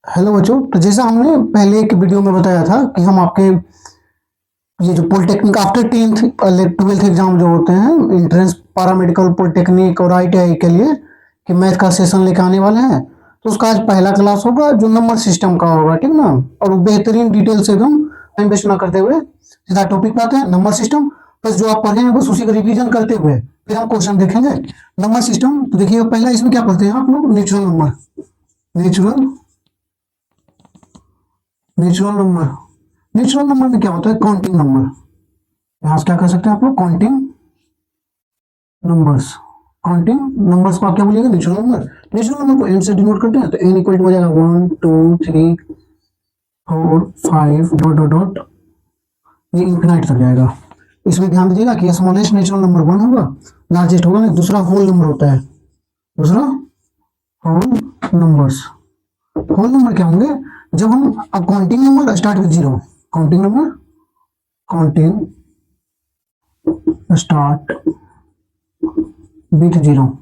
Hello बच्चों। तो जैसा हमने पहले एक वीडियो में बताया था कि हम आपके ये जो polytechnic after tenth twelfth exam जो होते हैं इंट्रेंस पैरामेडिकल पॉलिटेक्निक और आईटीआई के लिए कि मैथ का सेशन लेकर आने वाले हैं। तो उसका आज पहला क्लास होगा जो नंबर सिस्टम का होगा, ठीक ना। और वो बेहतरीन डिटेल से एकदम टाइम वेस्ट ना करते हुए सीधा टॉपिक पे आते हैं। नंबर सिस्टम बस जो आप पढ़े हैं बस उसी का रिवीजन करते हुए फिर हम क्वेश्चन देखेंगे। नंबर सिस्टम तो देखिए पहला इसमें क्या पढ़ते हैं आप लोग, natural number. Natural natural number natural number में क्या होता है, काउंटिंग नंबर। यहां से क्या कर सकते हैं आप लोग, काउंटिंग नंबर्स। काउंटिंग नंबर्स को आप क्या बोलिएगा, नेचुरल नंबर। नेचुरल नंबर को एन से डिनोट करते हैं तो एन इक्वल टू हो जाएगा 1 2 3 4 5 डॉट डॉट डॉट, ये इंफिनाइट तक जाएगा। इसमें ध्यान दीजिएगा कि स्मॉलेस्ट नेचुरल नंबर 1 होगा, लार्जेस्ट होगा नहीं, दूसरा होल नंबर होता है। दूसरा होल नंबर्स। होल नंबर क्या होंगे, जब हम अब counting number start with zero. Counting number counting start with zero,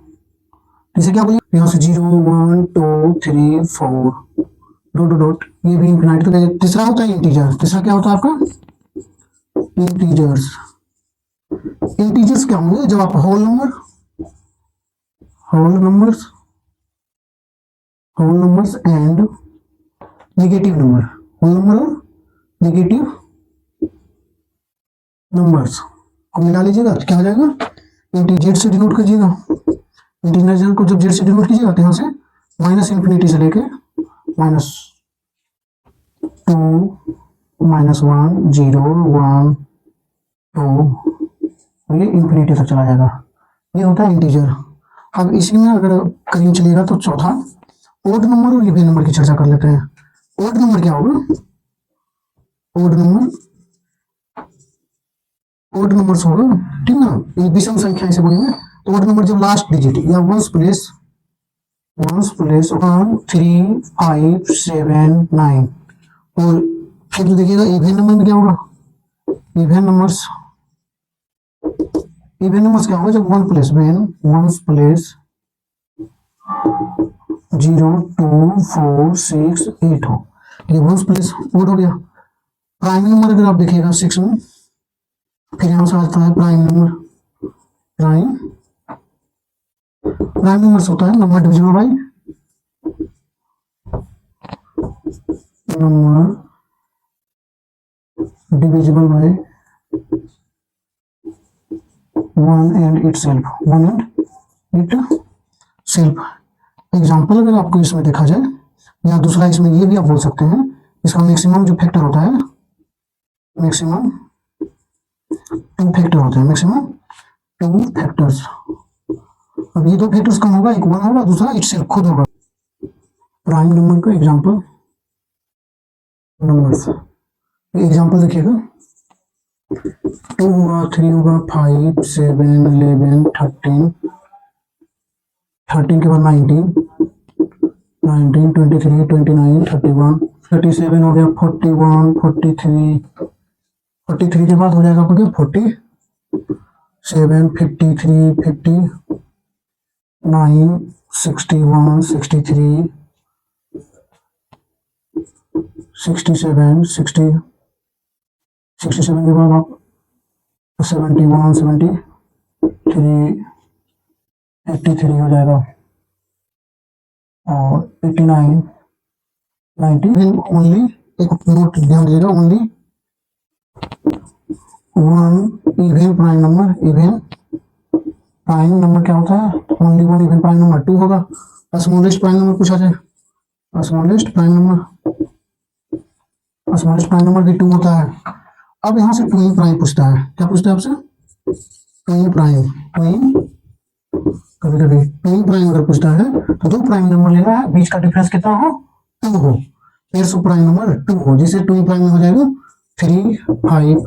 इसे क्या बोलिए, यहाँ से 0 1 2 3 4 डॉट डॉट डॉट, ये भी इंफिनाइट तक है। तीसरा होता है इंटीजर। तीसरा क्या होता है आपका, इंटीजर्स। इंटीजर्स क्या होंगे, जब आप whole numbers and negative number, whole number और नेगेटिव नंबर्स को मिला लीजिएगा तो क्या हो जाएगा, इंटीजर से डिनोट कीजिएगा। इंटीजर को जब जेड से डिनोट कीजिएगा तो यहाँ से माइनस इंफिनिटी से लेके -2 -1 0 1 2, ये इंफिनिटी तक चला जाएगा। ये होता है इंटीजर। अब इसी में अगर करीब चलेगा तो चौथा ओड नंबर और इवन नंबर की चर्चा कर लेते हैं। ओड नंबर क्या होगा, ओड नंबर्स होगा, ठीक ना। ये विषम संख्या इसे बोलेंगे। तो ओड नंबर जब लास्ट डिजिट या वंस प्लेस 1 3 5 7 9, और फिर तो देखिएगा इवन नंबर में क्या होगा, इवन नंबर्स क्या होगा, जब वन प्लेस 0 2 4 6 8 हो, ये वंस प्लेस ओड हो गया। प्राइम नंबर अगर आप देखिएगा 6 में, फिर यहां से आता है प्राइम नंबर। प्राइम नंबर होता है number divisible by one and it self. Example अगर आपको इसमें देखा जाए, या दूसरा इसमें ये भी आप बोल सकते हैं, इसका मैक्सिमम जो फैक्टर होता है, मैक्सिमम 2 फैक्टर होते हैं, मैक्सिमम 2 फैक्टर्स। अब ये 2 फैक्टर्स कम होगा, एक 1 होगा, दूसरा इट सेल्फ खुद होगा। प्राइम नंबर का एग्जाम्पल नंबर्स, एग्जाम्पल देखिएगा 2 होगा, 3 होगा, 5 7 11 13 के बाद 19 23 29 31 37 हो गया, 41 43 के बाद हो जाएगा आपको 47 53 59 61 63 67 67 के बाद आप 71 73 83 हो जाएगा, और 89 90। ओनली एक नोट ध्यान दीजिएगा, only one even prime number. Even prime number क्या होता है, only one even prime number 2 होगा। स्मॉलेस्ट प्राइम नंबर पूछा जाए, स्मॉलेस्ट प्राइम नंबर भी 2 होता है। अब यहाँ से ट्विन प्राइम पूछता है, क्या पूछता है आपसे, ट्विन प्राइम। कभी कभी ट्विन प्राइम अगर पूछता है तो 2 प्राइम नंबर लेना है, बीच का डिफरेंस कितना हो, 2 हो, फिर सो प्राइम नंबर 2 हो, जिसे ट्विन प्राइम में हो जाएगा 3 5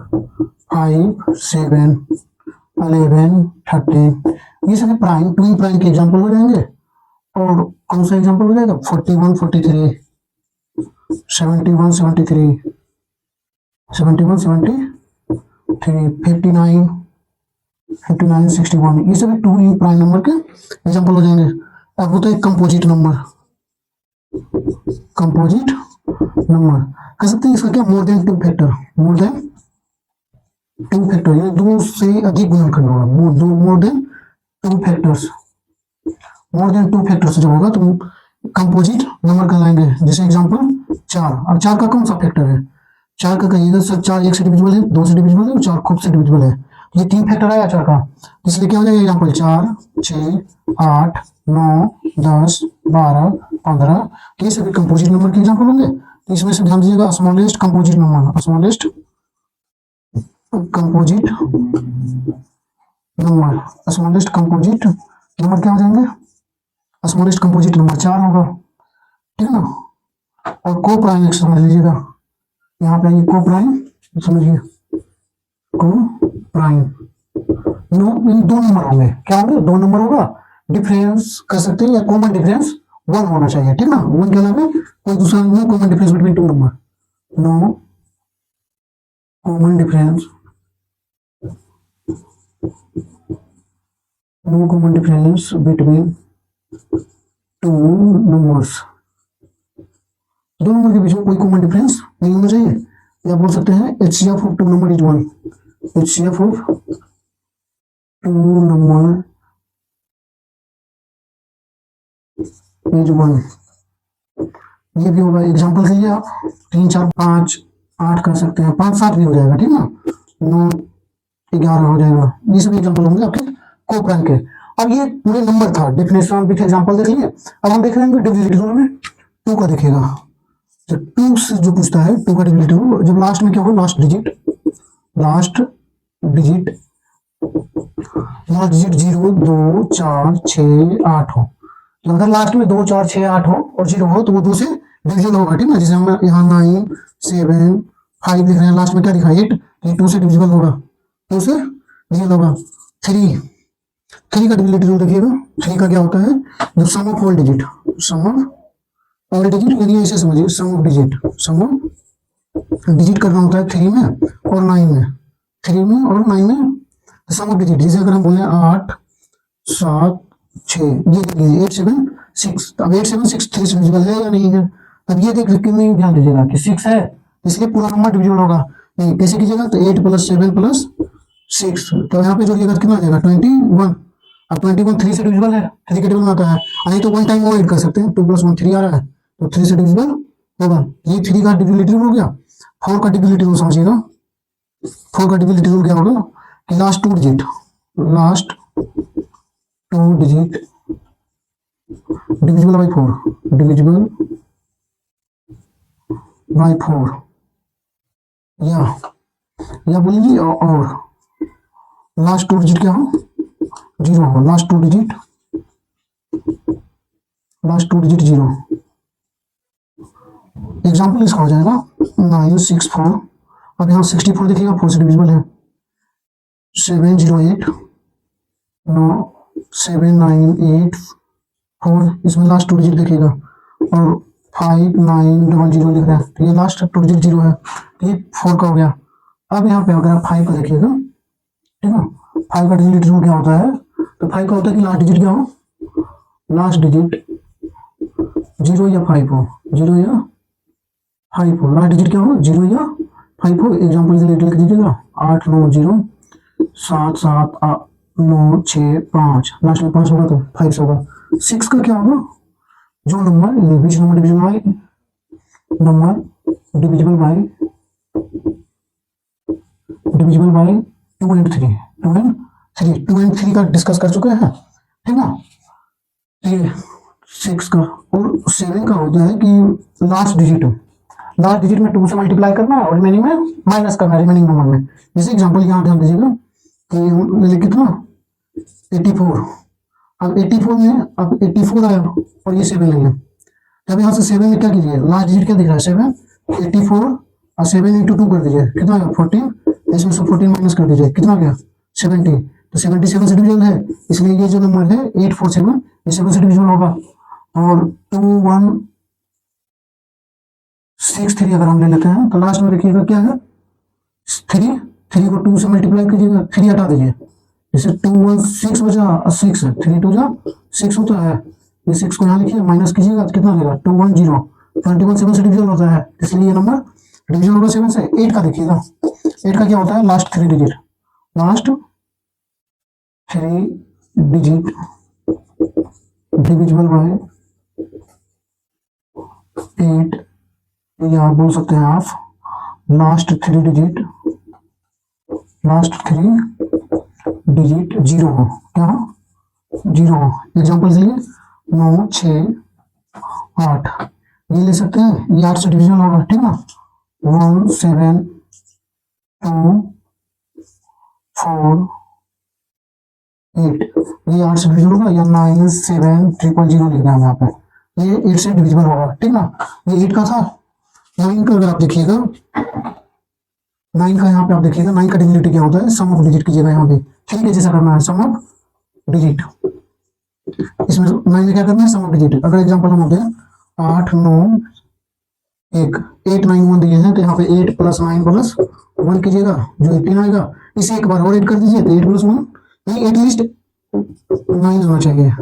5 7 11 13। ये सभी प्राइम ट्विन प्राइम के एग्जाम्पल हो जाएंगे। और कौन सा एग्जाम्पल हो जाएगा, 41 43 71 73 71 73 59 59 61, ये सभी 2 प्राइम नंबर के एग्जाम्पल हो जाएंगे। अब होता है कंपोजिट नंबर। कंपोजिट नंबर कह सकते हैं इसका क्या, more than two factor, more than two factor, यानी दो से अधिक गुणनखंड होगा, more than two factors, more than two factors जब होगा तो कंपोजिट नंबर कहलाएंगे। जैसे एग्जांपल 4, अब 4 का कौन सा फैक्टर है, 4 का कहिएगा सर 4 एक से डिविजिबल है, 2 से डिविजिबल है और 4 खूब से डिविजिबल है, ये 3 फैक्टर आया 4 का, इसलिए क्या हो जाएगा एग्जांपल 4, 6, 8, 9, 10, 12, 15, ये सभी कंपोजिट नंबर के एग्जांपल होंगे। तो इसमें से ध्यान दीजिएगा smallest composite number, smallest composite number, smallest composite number क्या हो जाएंगे, स्मॉलेस्ट कंपोजिट नंबर 4 होगा, ठीक है ना। और को प्राइम समझ लीजिएगा, यहाँ पे को प्राइम समझिए, को प्राइम नो, इन दो नंबर होंगे, क्या होंगे, 2 नंबर होगा, डिफरेंस कर सकते हैं या कॉमन डिफरेंस 1 होना चाहिए, ठीक ना, 1 के अलावा कोई दूसरा no common difference between 2 number, no common difference, no common difference between 2 numbers, 2 number के बीच में कोई कॉमन डिफरेंस नहीं होना चाहिए, या बोल सकते हैं HCF of 2 number is 1, HCF of 2 number is 1, ये भी होगा। एग्जांपल के लिए आप 3, 4, 5, 8 कर सकते हैं, 5, 7 भी हो जाएगा, ठीक ना, 9, 11 हो जाएगा, ये सभी एग्जांपल होंगे आपके को प्राइम के। अब ये पूरे नंबर था, डेफिनेशन विथ एग्जांपल देख लिए। अब हम देख रहे हैं डिविजिबिलिटी में 2 का देखिएगा, जब 2 से जो पूछता है 2 का डिविजिबिलिटी, जब लास्ट में क्या होगा, लास्ट डिजिट, लास्ट डिजिट 0, 2, 4, 6, 8 हो, अगर लास्ट में 2, 4, 6, 8 हो और 0 हो तो वो 2 से डिविजिबल होगा, ठीक ना। जैसे हम यहाँ 9, 7, 5 लिख रहे हैं, लास्ट में क्या लिखा है 8, ये 2 से डिविजिबल होगा, 2 से डिविजिबल होगा। 3 का डिविजिबिलिटी रूल देखिएगा, 3 का क्या होता है, जब sum of all digit, sum of all digit, यानी ऐसे समझिए sum of digit, sum of digit करना होता है 3 में और 9 में, 3 में और 9 में सम ऑफ डिजिट। जैसे अगर हम बोले 8, 7, 6, ये देखिए 8, 7, 6, अब 8, 7, 6 3 से डिविजिबल है या नहीं है, अब ये देख के में ध्यान दीजिएगा कि 6 है, इसलिए पूरा नंबर डिविजिबल होगा, नहीं कैसे कीजिएगा, तो 8 + 7 + 6, तो यहाँ पे जोड़िएगा कितना आ जाएगा 21, अब 21 3 से डिविजिबल है, 3 के टेबल में आता है, नहीं तो 1 टाइम ऐड कर सकते हैं, 2 + 1 3 आ रहा है, तो 3 से डिविजिबल होगा, ये 3 का डिविजिबिलिटी रूल हो गया। 4 का डिविजिबिलिटी रूल समझिएगा, 4 का डिविजिबिलिटी रूल क्या होगा कि last 2 digit divisible by 4, divisible by 4, या बोलिए और लास्ट 2 डिजिट क्या हो, 0 हो, लास्ट 2 डिजिट 0। एग्जाम्पल इसका हो जाएगा 964, अब यहाँ 64 देखिएगा 4 से डिविजिबल है, 708, 7984, इसमें लास्ट 2 डिजिट देखिएगा, और 5900 लिख रहा है, तो ये लास्ट 2 डिजिट 0 है, तो ये 4 का हो गया। अब यहाँ पे अगर आप 5 का देखिएगा, ठीक है, 5 का डिजिट रूल क्या होता है, तो 5 का होता है कि लास्ट डिजिट क्या हो, लास्ट डिजिट 0 या 5 हो, 0 या 5 हो, लास्ट डिजिट क्या हो, 0 या 5 हो। एग्जाम्पल के लिए लिख दीजिएगा 8, 9, 0, 7, 7, 9, 6, 5, लास्ट में 5 होगा तो 5 होगा। 6 का क्या होगा, जो number which number divisible by 2 and 3, 2 and 3 का डिस्कस कर चुके हैं, ठीक ना। ये 6 का और 7 का होता है कि लास्ट डिजिट में 2 से मल्टीप्लाई करना है और रिमेनिंग में माइनस करना है, रिमेनिंग नंबर में। जैसे एग्जांपल यहाँ ध्यान दीजिएगा कि कितना 84, अब 84 में अब 84 आया और ये 7 नहीं है, तब यहाँ से 7 में क्या कीजिए, लास्ट डिजिट क्या दिख रहा है 7, 84 और 7 × 2 कर दीजिए, कितना आया 14, इसमें से 14 माइनस कर दीजिए, कितना गया 70, तो 77 से डिविजन है, इसलिए ये जो नंबर है 847 ये 7 से डिविजन होगा। और 2163 अगर हम ले लेते हैं तो लास्ट में देखिएगा क्या है 3 को 2 से मल्टीप्लाई कीजिएगा, 3 हटा दीजिए, जैसे 2 1 6 बचा और 6 3 2 जा 6 होता है, ये 6 को यहाँ लिखिए, माइनस कीजिएगा तो कितना देगा 210। 21 7 से डिविजन होता है, इसलिए ये नंबर डिविजन होगा 7 से। 8 का देखिएगा, 8 का क्या होता है, last 3 digit, last 3 digit divisible by 8, या आप बोल सकते हैं हाफ, लास्ट 3 डिजिट 0 हो, क्या हो, 0 हो। एग्जाम्पल के लिए 9 6 8 ये ले सकते हैं, ये 8 से डिविजन होगा, ठीक ना। 1 7 2 4 8 ये 8 से डिविजन होगा, या 9 7 000 लिखना है यहाँ पे, ये 8 से डिविजिबल होगा, ठीक ना। ये 8 का था। 9 का अगर आप देखिएगा, 9 का यहाँ पे आप देखिएगा, 9 का डिविजिबिलिटी क्या होता है, सम ऑफ डिजिट कीजिएगा यहाँ पे, ठीक है, जैसा करना है सम ऑफ डिजिट। इसमें 9 में क्या करना है, सम ऑफ डिजिट। अगर एग्जांपल हम होते हैं 8 9 1 8 9 1 दिए हैं, तो यहाँ पे 8 + 9 + 1 कीजिएगा, जो 18 आएगा। इसे एक बार और ऐड कर दीजिए, तो 8 + 1 नहीं, एटलीस्ट 9 होना चाहिए,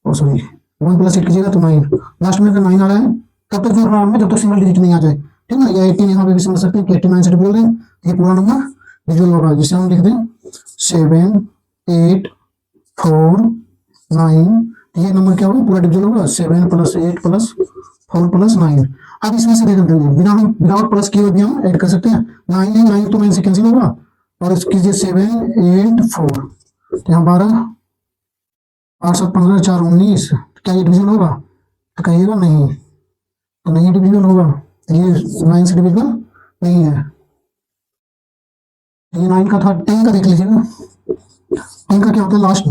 ओ सॉरी 1 + 8 कीजिएगा तो 9, लास्ट में अगर 9 आ रहा है तब तक जोड़ना है, जब तक सिंगल डिजिट नहीं आ जाए, ठीक ना। या 18 यहाँ पे भी समझ सकते हैं कि 89 से डिविजिबल है, ये पूरा नंबर डिविजिबल होगा, जिसे हम लिख दें 7 8 4 9, ये नंबर क्या होगा, पूरा डिविजिबल होगा, 7 + 8 + 4 + 9। अब इसमें से देख लीजिए, बिना हम विदाउट प्लस किए भी हम ऐड कर सकते हैं। 9 तो 9 से कैंसिल होगा, और कीजिए 7 8 4, तो यहाँ 12 8 7 15 4 19, क्या ये डिविजन होगा, तो कहिएगा नहीं, तो नहीं डिविजन होगा, ये 9 से डिविजन नहीं है। ये 9 का था। 10 का देख लीजिएगा, 10 का क्या होता है, लास्ट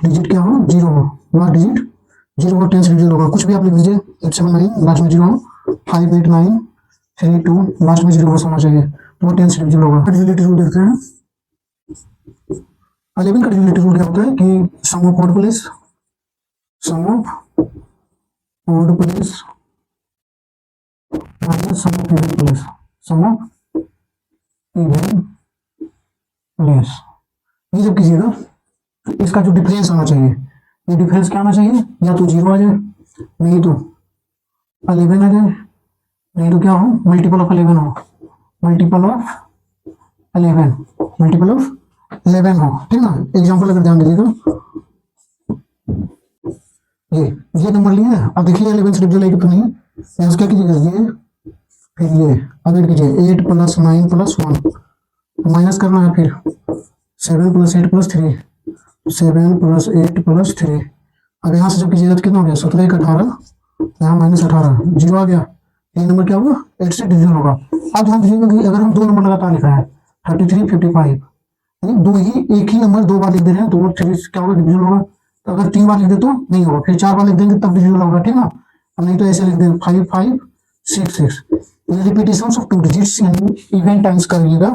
डिजिट क्या हो, 0 हो, लास्ट डिजिट 0 हो, 10 से डिविजन होगा, कुछ भी आप लिख दीजिए, 8 7 9 लास्ट में 0 हो, 5 8 9 3 2 लास्ट में 0 होना चाहिए, तो वो 10 से डिविजन होगा। डिविजिबिलिटी रूल देखते हैं। 11 का डिविजिबिलिटी रूल क्या होता है कि sum of odd place minus sum of even place, ये जब कीजिएगा तो इसका जो डिफरेंस आना चाहिए, ये डिफरेंस क्या आना चाहिए, या तो 0 आ जाए, नहीं तो 11 आ जाए, नहीं तो क्या हो, मल्टीपल ऑफ 11 हो, मल्टीपल ऑफ 11 हो, ठीक ना। एग्जांपल अगर ध्यान दीजिएगा, ये नंबर लिए, अब देखिए 11 से डिविजन लेके तो नहीं, यहाँ क्या कीजिएगा, ये फिर ये अब ऐड कीजिए 8 + 9 + 1, माइनस करना है, फिर 7 + 8 + 3, 7 + 8 + 3। अब यहाँ से जब कीजिएगा तो कितना हो गया, 17 1 18, यहाँ -18 0 आ गया, ये नंबर क्या होगा, 8 से डिविजन होगा। अब ध्यान दीजिएगा कि अगर हम 2 नंबर लगातार लिख रहे हैं 33 55, यानी एक ही नंबर 2 बार लिख दे रहे हैं, तो वो 3 क्या होगा, डिविजन होगा। तो अगर 3 बार लिख दे तो नहीं होगा, फिर 4 बार लिख देंगे तब डिविजन होगा, ठीक ना। नहीं तो ऐसे लिख देंगे 5 5 6 6, रिपीटेशन ऑफ 2 डिजिट्स यानी इवन टाइम्स करिएगा,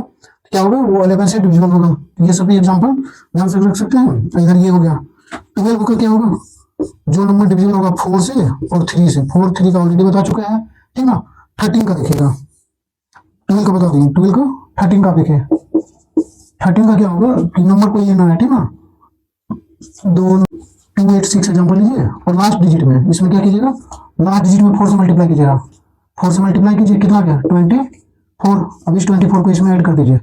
क्या होगा, वो 11 से डिविजिबल होगा। ये सभी एग्जांपल ध्यान से रख सकते हैं। इधर ये हो गया 12 का क्या होगा, जो नंबर डिविजिबल होगा 4 से और 3 से, 4 3 का ऑलरेडी बता चुके हैं, ठीक ना। 13 का देखिएगा, 12 का बता देंगे, 12 का 13 का देखिए, 13 का क्या होगा, नंबर कोई लेना है, ठीक ना। 2 8 6 एग्जाम्पल लीजिए, और लास्ट डिजिट में इसमें क्या कीजिएगा, लास्ट डिजिट में 4 से मल्टीप्लाई कीजिएगा, 4 से मल्टीप्लाई कीजिए, कितना गया 24। अब इस 24 को इसमें ऐड कर दीजिए।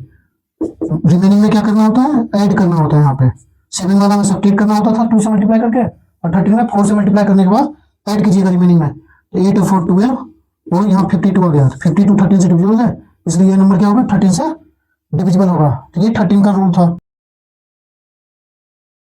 रिमेनिंग में क्या करना होता है, ऐड करना होता है। यहाँ पे 7 वाला में सब्ट्रैक्ट करना होता था 2 से मल्टीप्लाई करके, और 13 में 4 से मल्टीप्लाई करने के बाद ऐड कीजिएगा रिमेनिंग में, तो 8 और 4 12, और यहाँ 52 आ गया, 52 13 से डिविजिबल है, इसलिए ये नंबर क्या होगा, 13 से डिविजिबल होगा। तो ये 13 का रूल था।